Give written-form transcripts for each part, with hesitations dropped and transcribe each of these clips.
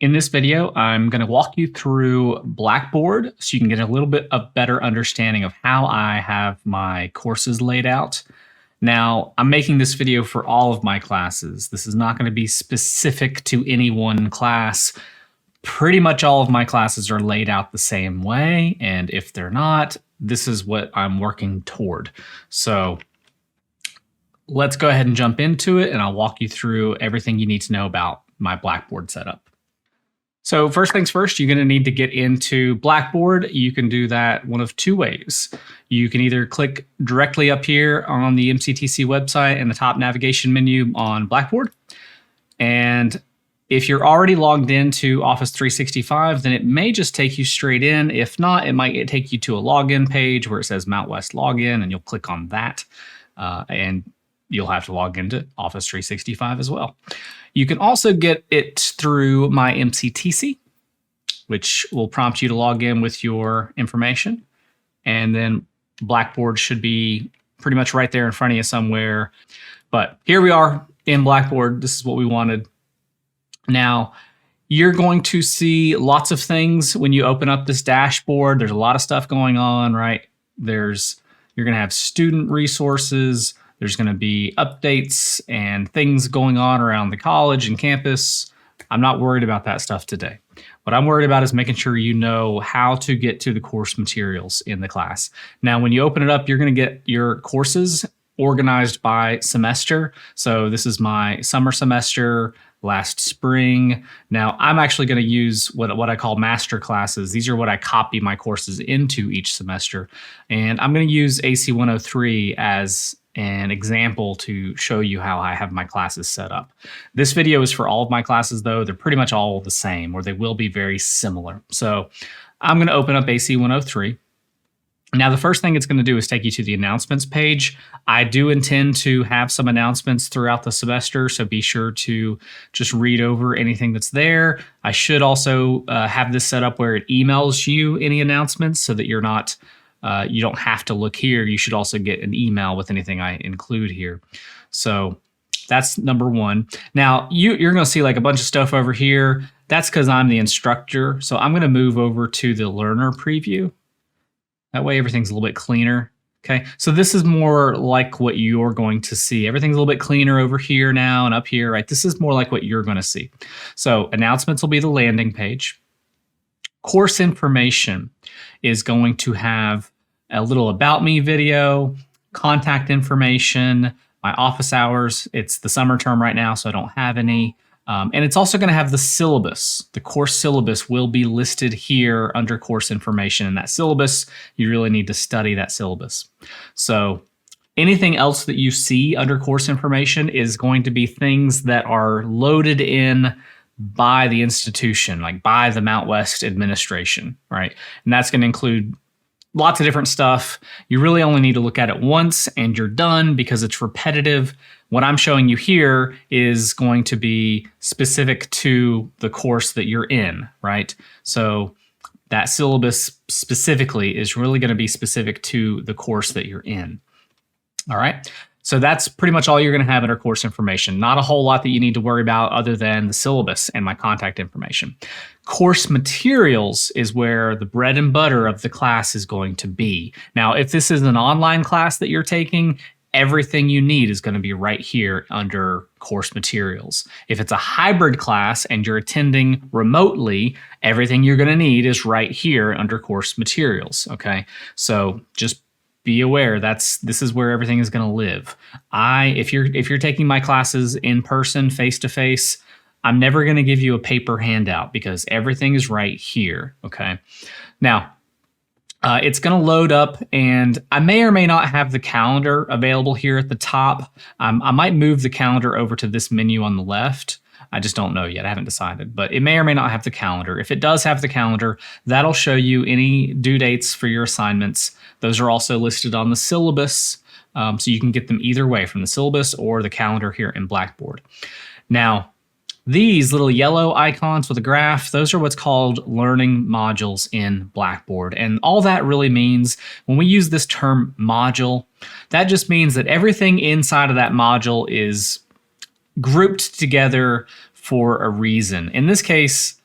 In this video, I'm going to walk you through Blackboard so you can get a little bit of better understanding of how I have my courses laid out. Now, I'm making this video for all of my classes. This is not going to be specific to any one class. Pretty much all of my classes are laid out the same way, and if they're not, this is what I'm working toward. So let's go ahead and jump into it, and I'll walk you through everything you need to know about my Blackboard setup. So first things first, you're going to need to get into Blackboard. You can do that one of two ways. You can either click directly up here on the MCTC website in the top navigation menu on Blackboard. And if you're already logged into Office 365, then it may just take you straight in. If not, it might take you to a login page where it says Mount West Login, and you'll click on that. And you'll have to log into Office 365 as well. You can also get it through My MCTC, which will prompt you to log in with your information. And then Blackboard should be pretty much right there in front of you somewhere. But here we are in Blackboard. This is what we wanted. Now, you're going to see lots of things when you open up this dashboard. There's a lot of stuff going on, right? You're going to have student resources. There's going to be updates and things going on around the college and campus. I'm not worried about that stuff today. What I'm worried about is making sure you know how to get to the course materials in the class. Now, when you open it up, you're going to get your courses organized by semester. So this is my summer semester, last spring. Now, I'm actually going to use what I call master classes. These are what I copy my courses into each semester. And I'm going to use AC 103 as an example to show you how I have my classes set up. This video is for all of my classes, though. They're pretty much all the same, or they will be very similar. So I'm going to open up AC 103. Now, the first thing it's going to do is take you to the announcements page. I do intend to have some announcements throughout the semester, so be sure to just read over anything that's there. I should also have this set up where it emails you any announcements so that you don't have to look here. You should also get an email with anything I include here. So that's number one. Now, you're going to see like a bunch of stuff over here. That's because I'm the instructor. So I'm going to move over to the learner preview. That way everything's a little bit cleaner. Okay, so this is more like what you're going to see. Everything's a little bit cleaner over here now and up here, right? This is more like what you're going to see. So announcements will be the landing page. Course information is going to have a little about me video, contact information, my office hours. It's the summer term right now, so I don't have any. And it's also going to have the syllabus. The course syllabus will be listed here under course information. And that syllabus, you really need to study that syllabus. So anything else that you see under course information is going to be things that are loaded in by the institution, like by the Mount West administration, right? And that's going to include lots of different stuff. You really only need to look at it once and you're done because it's repetitive. What I'm showing you here is going to be specific to the course that you're in, right? So that syllabus specifically is really going to be specific to the course that you're in. All right. So that's pretty much all you're going to have under course information. Not a whole lot that you need to worry about other than the syllabus and my contact information. Course materials is where the bread and butter of the class is going to be. Now, if this is an online class that you're taking, everything you need is going to be right here under course materials. If it's a hybrid class and you're attending remotely, everything you're going to need is right here under course materials. Okay, so just be aware this is where everything is going to live. If you're taking my classes in person, face to face, I'm never going to give you a paper handout because everything is right here. Okay, now it's going to load up, and I may or may not have the calendar available here at the top. I might move the calendar over to this menu on the left. I just don't know yet. I haven't decided, but it may or may not have the calendar. If it does have the calendar, that'll show you any due dates for your assignments. Those are also listed on the syllabus, so you can get them either way, from the syllabus or the calendar here in Blackboard. Now, these little yellow icons with a graph, those are what's called learning modules in Blackboard. And all that really means, when we use this term module, that just means that everything inside of that module is grouped together for a reason. In this case,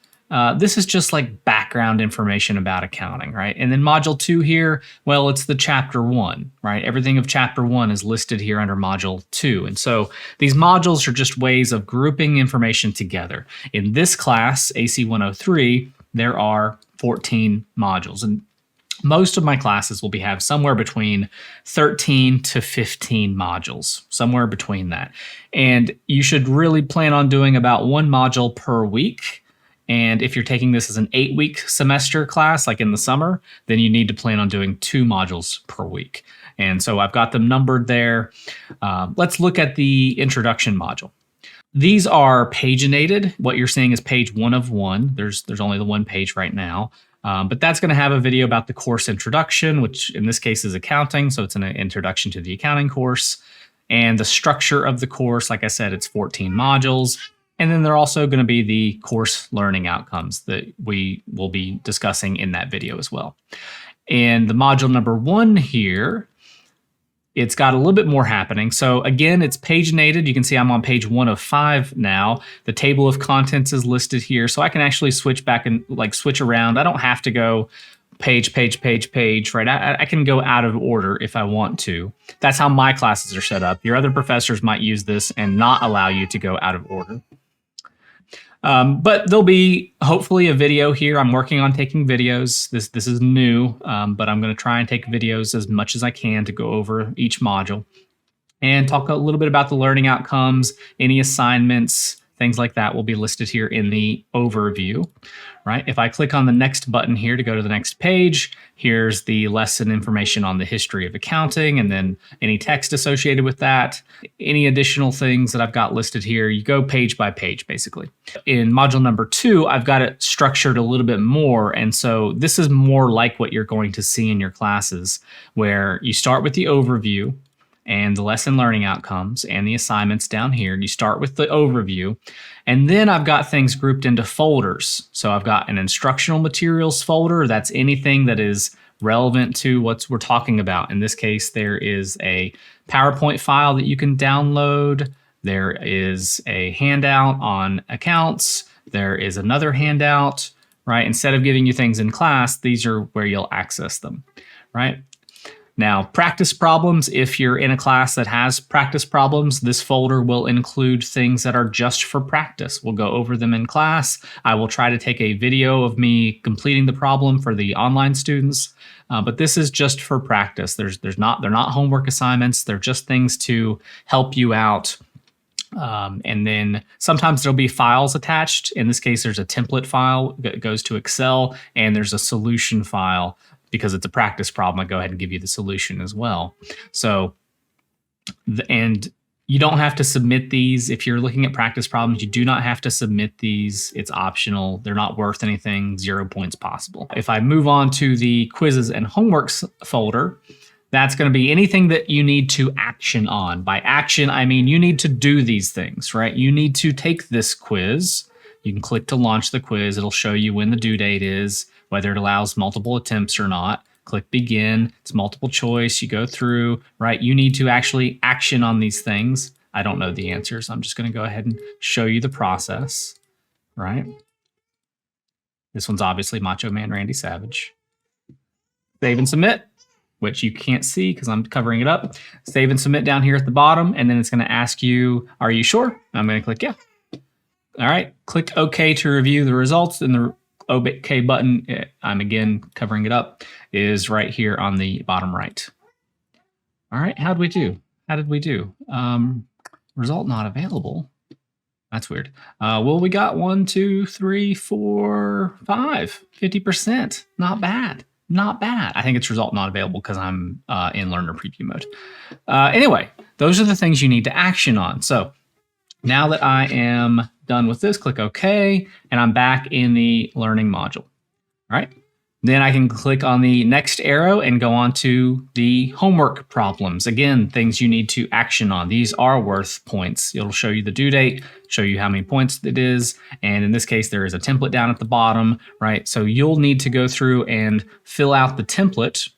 This is just like background information about accounting, right? And then module 2 here, well, it's the chapter 1, right? Everything of chapter 1 is listed here under module 2. And so these modules are just ways of grouping information together. In this class, AC 103, there are 14 modules. And most of my classes will have somewhere between 13 to 15 modules, somewhere between that. And you should really plan on doing about 1 module per week. And if you're taking this as an 8-week semester class, like in the summer, then you need to plan on doing 2 modules per week. And so I've got them numbered there. Let's look at the introduction module. These are paginated. What you're seeing is page 1 of 1. There's only the 1 page right now. But that's going to have a video about the course introduction, which in this case is accounting. So it's an introduction to the accounting course. And the structure of the course, like I said, it's 14 modules. And then there are also going to be the course learning outcomes that we will be discussing in that video as well. And the module number 1 here, it's got a little bit more happening. So again, it's paginated. You can see I'm on page 1 of 5 now. The table of contents is listed here. So I can actually switch back and switch around. I don't have to go page, right? I can go out of order if I want to. That's how my classes are set up. Your other professors might use this and not allow you to go out of order. But there'll be hopefully a video here. I'm working on taking videos. This is new, but I'm going to try and take videos as much as I can to go over each module and talk a little bit about the learning outcomes, any assignments, things like that will be listed here in the overview, right? If I click on the next button here to go to the next page, here's the lesson information on the history of accounting and then any text associated with that. Any additional things that I've got listed here, you go page by page, basically. In module number 2, I've got it structured a little bit more. And so this is more like what you're going to see in your classes, where you start with the overview and the lesson learning outcomes and the assignments down here. You start with the overview, and then I've got things grouped into folders. So I've got an instructional materials folder. That's anything that is relevant to what we're talking about. In this case, there is a PowerPoint file that you can download. There is a handout on accounts. There is another handout, right? Instead of giving you things in class, these are where you'll access them, right? Now, practice problems, if you're in a class that has practice problems, this folder will include things that are just for practice. We'll go over them in class. I will try to take a video of me completing the problem for the online students, but this is just for practice. They're not homework assignments. They're just things to help you out. And then sometimes there'll be files attached. In this case, there's a template file that goes to Excel, and there's a solution file. Because it's a practice problem, I go ahead and give you the solution as well. So, and you don't have to submit these. If you're looking at practice problems, you do not have to submit these. It's optional. They're not worth anything, 0 points possible. If I move on to the quizzes and homeworks folder, that's going to be anything that you need to action on. By action, I mean you need to do these things, right? You need to take this quiz. You can click to launch the quiz. It'll show you when the due date is, whether it allows multiple attempts or not. Click begin. It's multiple choice. You go through, right? You need to actually action on these things. I don't know the answers. I'm just going to go ahead and show you the process, right? This one's obviously Macho Man Randy Savage. Save and submit, which you can't see because I'm covering it up. Save and submit down here at the bottom, and then it's going to ask you, are you sure? I'm going to click yeah. All right, click OK to review the results, and the OK button, I'm again covering it up, is right here on the bottom right. All right, how did we do? Result not available. That's weird. Well, we got 1, 2, 3, 4, 5, 50%. Not bad. Not bad. I think it's result not available because I'm in learner preview mode. Anyway, those are the things you need to action on. So now that I am done with this, click OK, and I'm back in the learning module. All right. Then I can click on the next arrow and go on to the homework problems. Again, things you need to action on. These are worth points. It'll show you the due date, show you how many points it is. And in this case, there is a template down at the bottom, right? So you'll need to go through and fill out the template.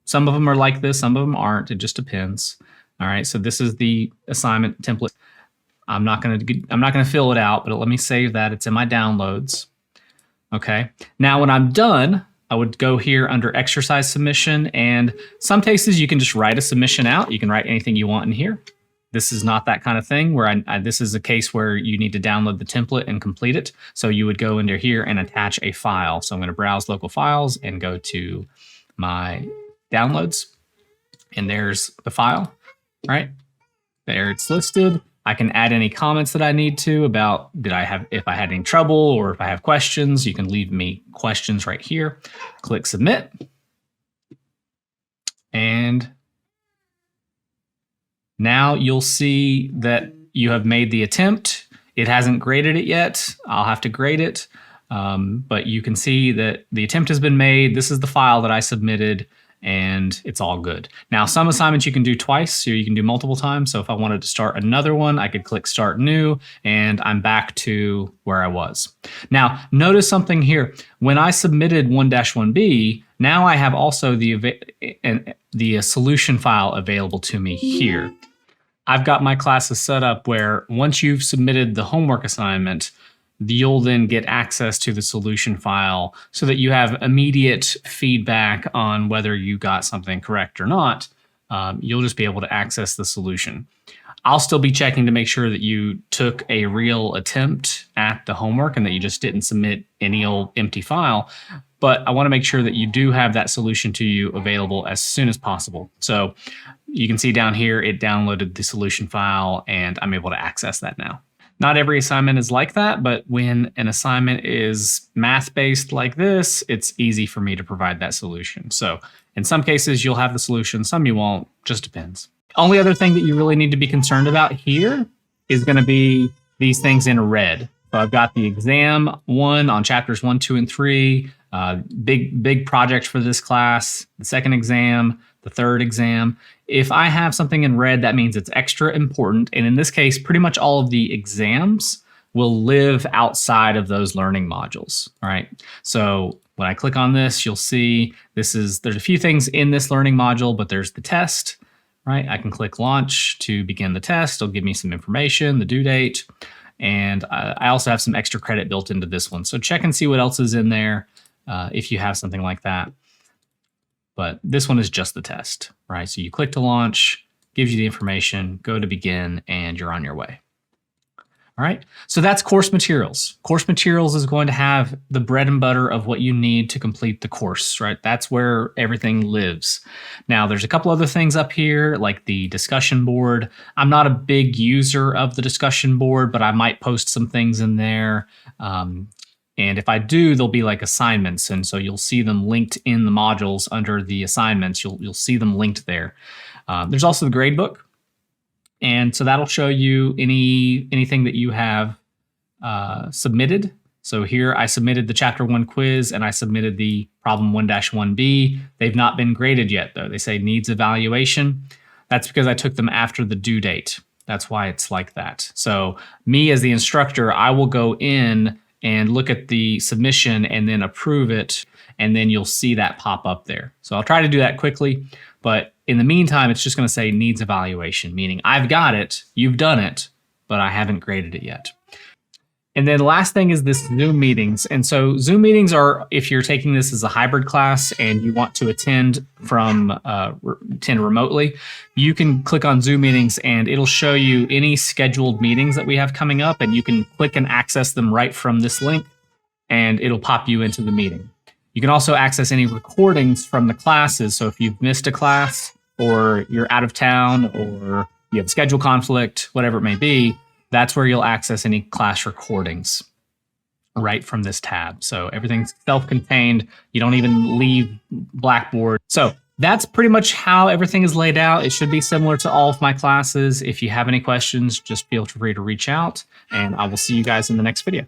Some of them are like this, some of them aren't. It just depends. All right, so this is the assignment template. I'm not gonna fill it out, but let me save that. It's in my downloads. Okay. Now when I'm done, I would go here under exercise submission, and some cases you can just write a submission out. You can write anything you want in here. This is not that kind of thing where this is a case where you need to download the template and complete it. So you would go into here and attach a file. So I'm going to browse local files and go to my downloads, and there's the file, right? There it's listed. I can add any comments that I need to about if I had any trouble or if I have questions. You can leave me questions right here. Click submit. And now you'll see that you have made the attempt. It hasn't graded it yet. I'll have to grade it. But you can see that the attempt has been made. This is the file that I submitted, and it's all good. Now, some assignments you can do twice, so you can do multiple times. So if I wanted to start another one, I could click Start New, and I'm back to where I was. Now, notice something here. When I submitted 1-1B, now I have also the solution file available to me here. I've got my classes set up where once you've submitted the homework assignment, you'll then get access to the solution file so that you have immediate feedback on whether you got something correct or not. You'll just be able to access the solution. I'll still be checking to make sure that you took a real attempt at the homework and that you just didn't submit any old empty file. But I want to make sure that you do have that solution to you available as soon as possible. So you can see down here, it downloaded the solution file, and I'm able to access that now. Not every assignment is like that, but when an assignment is math-based like this, it's easy for me to provide that solution. So in some cases, you'll have the solution, some you won't, just depends. Only other thing that you really need to be concerned about here is going to be these things in red. So I've got the exam 1 on chapters 1, 2, and 3, big project for this class, the second exam, the third exam. If I have something in red, that means it's extra important. And in this case, pretty much all of the exams will live outside of those learning modules. All right. So when I click on this, you'll see there's a few things in this learning module, but there's the test, right? I can click launch to begin the test. It'll give me some information, the due date. And I also have some extra credit built into this one. So check and see what else is in there if you have something like that. But this one is just the test, right? So you click to launch, gives you the information, go to begin, and you're on your way. All right, so that's course materials. Course materials is going to have the bread and butter of what you need to complete the course, right? That's where everything lives. Now, there's a couple other things up here, like the discussion board. I'm not a big user of the discussion board, but I might post some things in there. And if I do, they'll be like assignments. And so you'll see them linked in the modules under the assignments. You'll see them linked there. There's also the gradebook. And so that'll show you anything that you have submitted. So here I submitted the chapter 1 quiz and I submitted the problem 1-1B. They've not been graded yet though. They say needs evaluation. That's because I took them after the due date. That's why it's like that. So me as the instructor, I will go in and look at the submission and then approve it. And then you'll see that pop up there. So I'll try to do that quickly. But in the meantime, it's just going to say needs evaluation, meaning I've got it, you've done it, but I haven't graded it yet. And then the last thing is this Zoom meetings. And so Zoom meetings are, if you're taking this as a hybrid class and you want to attend remotely, you can click on Zoom meetings and it'll show you any scheduled meetings that we have coming up, and you can click and access them right from this link and it'll pop you into the meeting. You can also access any recordings from the classes. So if you've missed a class or you're out of town or you have a schedule conflict, whatever it may be, that's where you'll access any class recordings right from this tab. So everything's self-contained. You don't even leave Blackboard. So that's pretty much how everything is laid out. It should be similar to all of my classes. If you have any questions, just feel free to reach out, and I will see you guys in the next video.